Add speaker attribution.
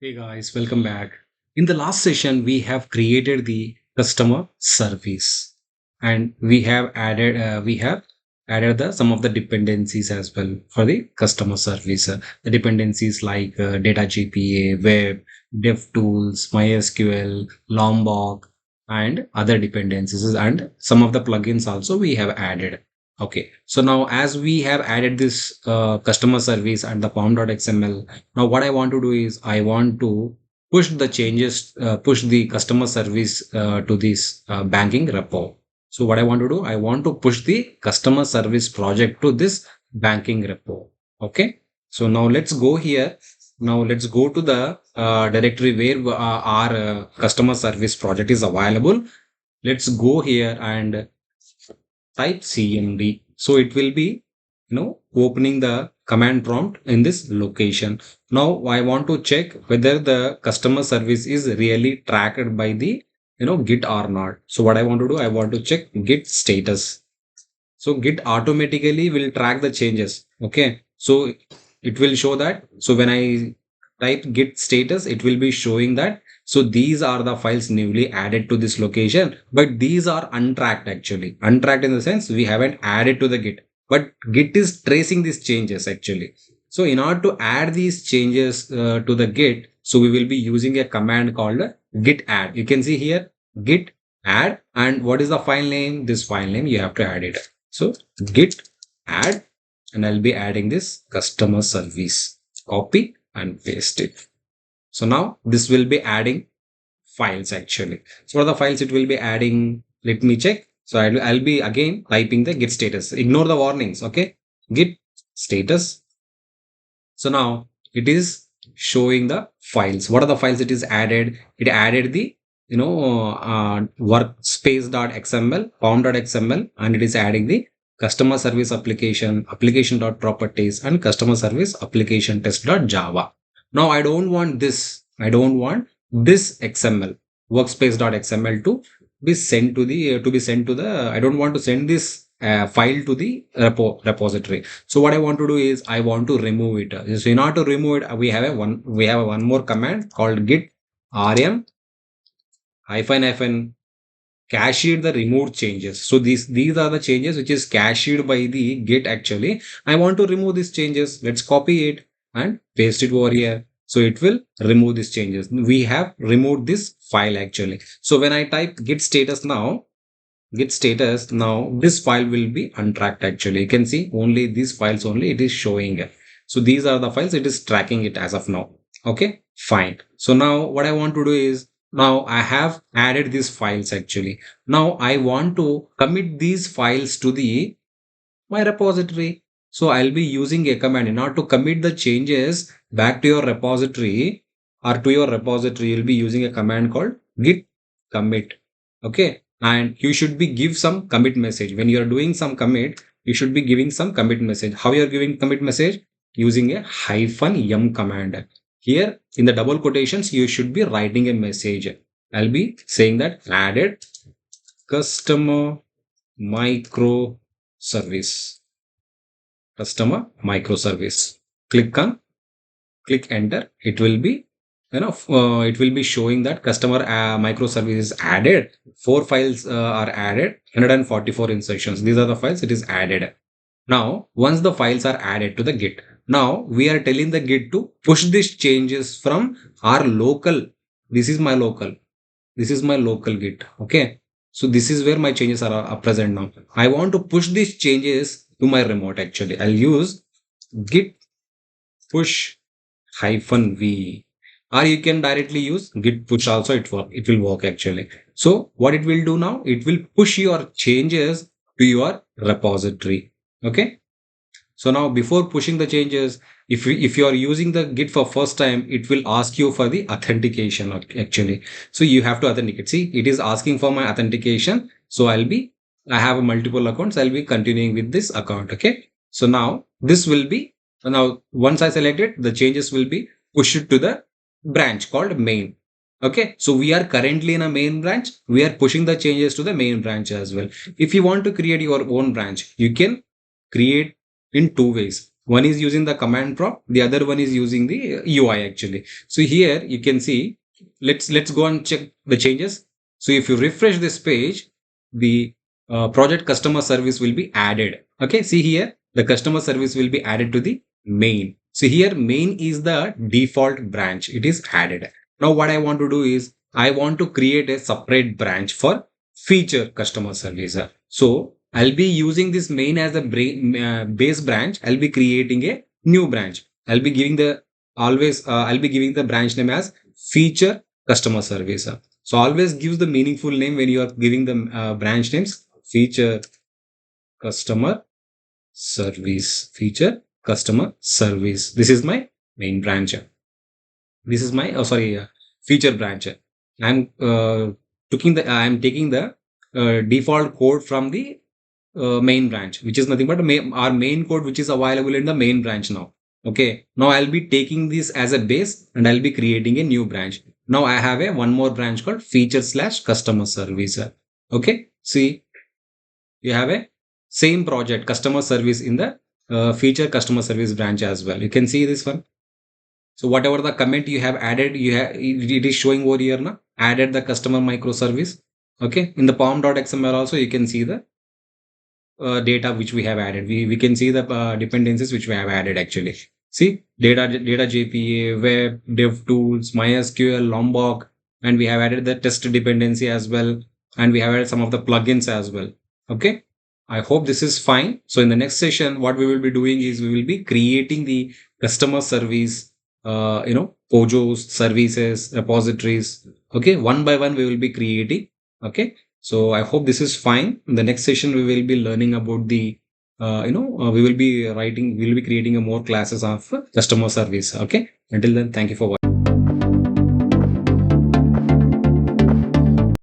Speaker 1: Hey guys, welcome back. In the last session, we have created the customer service, and we have added the some of the dependencies as well for the customer service. The dependencies like data GPA, web, dev tools, MySQL, Lombok, and other dependencies, and some of the plugins also we have added. Okay, so now as we have added this customer service and the pom.xml, now what I want to do is I want to push the changes, push the customer service to this banking repo. So what I want to do, I want to push the customer service project to this banking repo. Okay. So now let's go here. Now let's go to the directory where our customer service project is available. Let's go here and type cmd. So it will be, opening the command prompt in this location. Now I want to check whether the customer service is really tracked by the, Git or not. So what I want to do, I want to check Git status. So Git automatically will track the changes. Okay. So it will show that. So when I type Git status, it will be showing that. So these are the files newly added to this location, but these are untracked actually. Untracked in the sense we haven't added to the Git, but Git is tracing these changes actually. So in order to add these changes to the Git, so we will be using a command called git add. You can see here git add, and what is the file name? This file name you have to add it. So git add, and I'll be adding this customer service. Copy and paste it. So now this will be adding files actually. So what are the files it will be adding? Let me check. So I'll be again typing the git status. Ignore the warnings. Okay. Git status. So now it is showing the files. What are the files it is added? It added the workspace.xml, pom.xml, and it is adding the customer service application, application.properties, and customer service application test.java. Now I don't want this. I don't want this XML, workspace.xml, to be sent to the. I don't want to send this file to the repository. So what I want to do is I want to remove it. So in order to remove it, we have a one more command called git rm hyphen cached the removed changes. So these are the changes which is cached by the Git actually. I want to remove these changes. Let's copy it and paste it over here. So it will remove these changes. We have removed this file actually. So when I type git status now, this file will be untracked actually. You can see only these files only it is showing. So these are the files it is tracking it as of now. Okay, fine. So now what I want to do is, now I have added these files actually. Now I want to commit these files to the my repository. So I'll be using a command in order to commit the changes back to your repository, or to your repository. You'll be using a command called git commit. Okay. And you should be give some commit message. When you're doing some commit, you should be giving some commit message. How you're giving commit message? Using a -m command. Here in the double quotations, you should be writing a message. I'll be saying that added customer microservice. Customer microservice. Click enter. It will be, it will be showing that customer microservice is added. 4 files are added. 144 insertions. These are the files it is added. Now, once the files are added to the Git, now we are telling the Git to push these changes from our local. This is my local. This is my local Git. Okay. So this is where my changes are present now. I want to push these changes to my remote actually. I'll use git push -v, or you can directly use git push also. It will work actually. So what it will do now, it will push your changes to your repository. Okay. So now before pushing the changes, if you are using the Git for first time, it will ask you for the authentication actually. So you have to authenticate. See, it is asking for my authentication. So I have multiple accounts. I'll be continuing with this account. Okay. So now this will be, now once I select it, the changes will be pushed to the branch called main. Okay. So we are currently in a main branch. We are pushing the changes to the main branch as well. If you want to create your own branch, you can create in two ways. One is using the command prompt, the other one is using the UI actually. So here you can see, let's go and check the changes. So if you refresh this page, the project customer service will be added. Okay, see here, the customer service will be added to the main. So here main is the default branch. It is added. Now what I want to do is I want to create a separate branch for feature customer service. So I'll be using this main as a base branch. I'll be creating a new branch. I'll be giving the branch name as feature customer service. So always gives the meaningful name when you are giving the branch names. Feature customer service. Feature customer service. This is my main branch. This is my feature branch. I'm taking the default code from the main branch, which is nothing but our main code, which is available in the main branch now. Okay, now I'll be taking this as a base and I'll be creating a new branch. Now I have a one more branch called feature slash customer service. Okay, see, you have a same project customer service in the feature customer service branch as well. You can see this one. So whatever the comment you have added, it is showing over here now. Added the customer microservice. Okay, in the pom.xml also you can see the data which we have added. We can see the dependencies which we have added actually. See, data JPA, web, dev tools, MySQL, Lombok, and we have added the test dependency as well, and we have added some of the plugins as well. Okay, I hope this is fine. So in the next session, what we will be doing is we will be creating the customer service, POJOs, services, repositories. Okay, one by one we will be creating. Okay, so I hope this is fine. In the next session, we will be learning about the, we will be creating a more classes of customer service. Okay. Until then, thank you for watching.